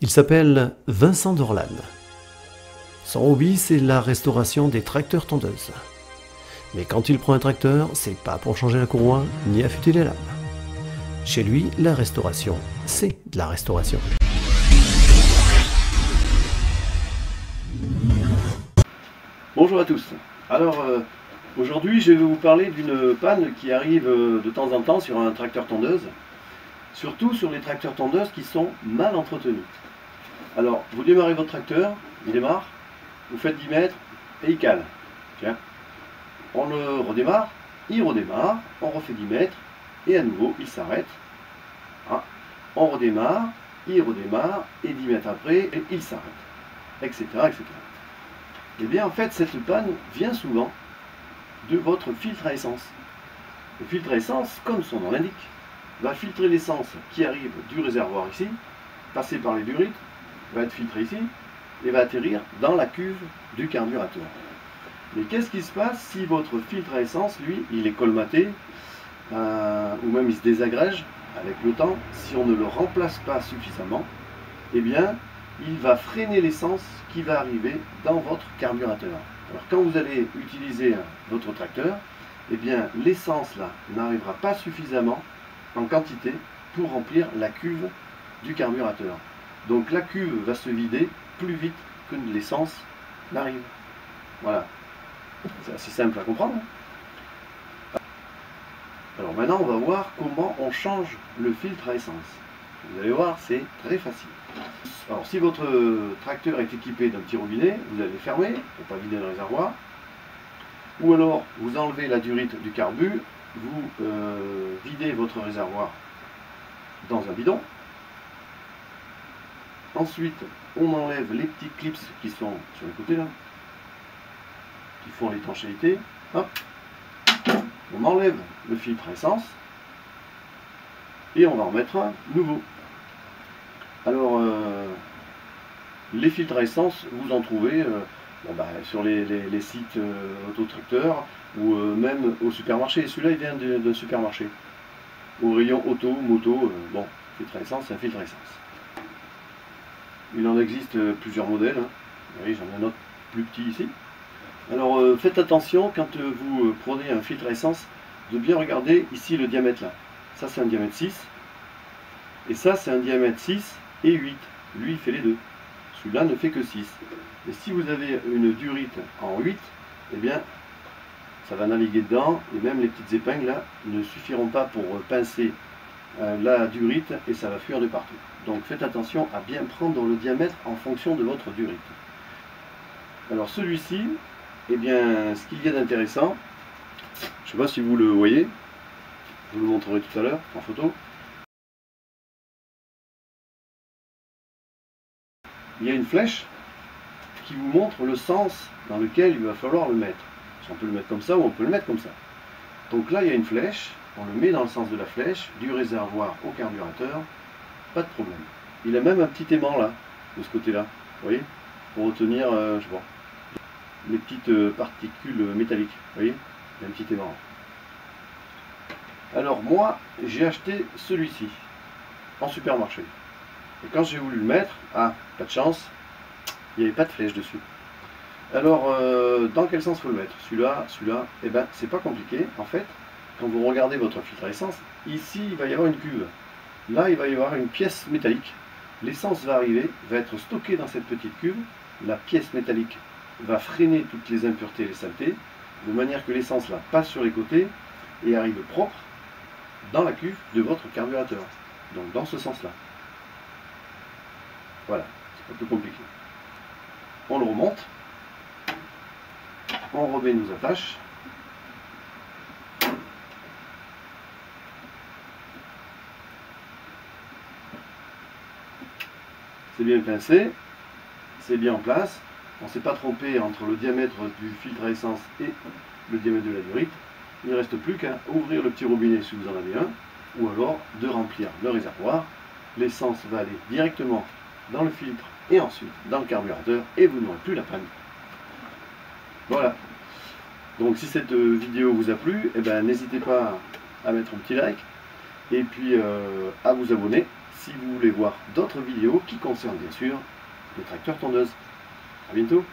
Il s'appelle Vincent Dorlan. Son hobby, c'est la restauration des tracteurs tondeuses. Mais quand il prend un tracteur, c'est pas pour changer la courroie ni affûter les lames. Chez lui, la restauration, c'est de la restauration. Bonjour à tous. Alors aujourd'hui je vais vous parler d'une panne qui arrive de temps en temps sur un tracteur tondeuse, surtout sur les tracteurs tondeuses qui sont mal entretenus. Alors vous démarrez votre tracteur, il démarre, vous faites 10 mètres et il cale. Tiens. On le redémarre, il redémarre, on refait 10 mètres et à nouveau il s'arrête. Ah. On redémarre, il redémarre et 10 mètres après il s'arrête, etc., etc. Et bien en fait cette panne vient souvent de votre filtre à essence. Le filtre à essence, comme son nom l'indique, va filtrer l'essence qui arrive du réservoir ici, passer par les durites, va être filtré ici et va atterrir dans la cuve du carburateur. Mais qu'est-ce qui se passe si votre filtre à essence, lui, il est colmaté ou même il se désagrège avec le temps? Si on ne le remplace pas suffisamment, eh bien il va freiner l'essence qui va arriver dans votre carburateur. Alors quand vous allez utiliser votre tracteur, eh bien l'essence là n'arrivera pas suffisamment en quantité pour remplir la cuve du carburateur. Donc la cuve va se vider plus vite que l'essence n'arrive. Voilà. C'est assez simple à comprendre. Alors maintenant on va voir comment on change le filtre à essence. Vous allez voir, c'est très facile. Alors si votre tracteur est équipé d'un petit robinet, vous allez le fermer pour ne pas vider le réservoir. Ou alors vous enlevez la durite du carbu, vous videz votre réservoir dans un bidon. Ensuite, on enlève les petits clips qui sont sur le côté là, qui font l'étanchéité. Hop. On enlève le filtre à essence et on va en mettre un nouveau. Alors, les filtres à essence, vous en trouvez sur les sites autotracteurs ou même au supermarché. Celui-là, il vient d'un supermarché. Au rayon auto, moto, bon, filtre à essence, c'est un filtre à essence. Il en existe plusieurs modèles. Hein. Vous voyez, j'en ai un autre plus petit ici. Alors, faites attention quand vous prenez un filtre à essence, de bien regarder ici le diamètre là. Ça, c'est un diamètre 6. Et ça, c'est un diamètre 6 et 8. Lui, il fait les deux. Celui-là ne fait que 6. Et si vous avez une durite en 8, eh bien, ça va naviguer dedans. Et même les petites épingles là ne suffiront pas pour pincer la durite et ça va fuir de partout. Donc faites attention à bien prendre le diamètre en fonction de votre durite. Alors celui-ci, eh bien, ce qu'il y a d'intéressant, je ne sais pas si vous le voyez, je vous le montrerai tout à l'heure en photo. Il y a une flèche qui vous montre le sens dans lequel il va falloir le mettre. On peut le mettre comme ça ou on peut le mettre comme ça. Donc là, il y a une flèche, on le met dans le sens de la flèche, du réservoir au carburateur, pas de problème. Il a même un petit aimant là, de ce côté-là, vous voyez, pour retenir, je sais pas, les petites particules métalliques, vous voyez, il y a un petit aimant. Alors moi, j'ai acheté celui-ci, en supermarché. Et quand j'ai voulu le mettre, pas de chance, il n'y avait pas de flèche dessus. Alors, dans quel sens il faut le mettre? Celui-là, celui-là, eh bien, c'est pas compliqué. En fait, quand vous regardez votre filtre à essence, ici, il va y avoir une cuve. Là, il va y avoir une pièce métallique. L'essence va arriver, va être stockée dans cette petite cuve. La pièce métallique va freiner toutes les impuretés et les saletés, de manière que l'essence là passe sur les côtés et arrive propre dans la cuve de votre carburateur. Donc, dans ce sens-là. Voilà, c'est un peu compliqué. On le remonte. On remet nos attaches. C'est bien pincé, c'est bien en place. On ne s'est pas trompé entre le diamètre du filtre à essence et le diamètre de la durite. Il ne reste plus qu'à ouvrir le petit robinet si vous en avez un, ou alors de remplir le réservoir. L'essence va aller directement dans le filtre et ensuite dans le carburateur et vous n'aurez plus la panne. Voilà. Donc si cette vidéo vous a plu, eh ben, n'hésitez pas à mettre un petit like et puis à vous abonner si vous voulez voir d'autres vidéos qui concernent bien sûr les tracteurs tondeuses. A bientôt.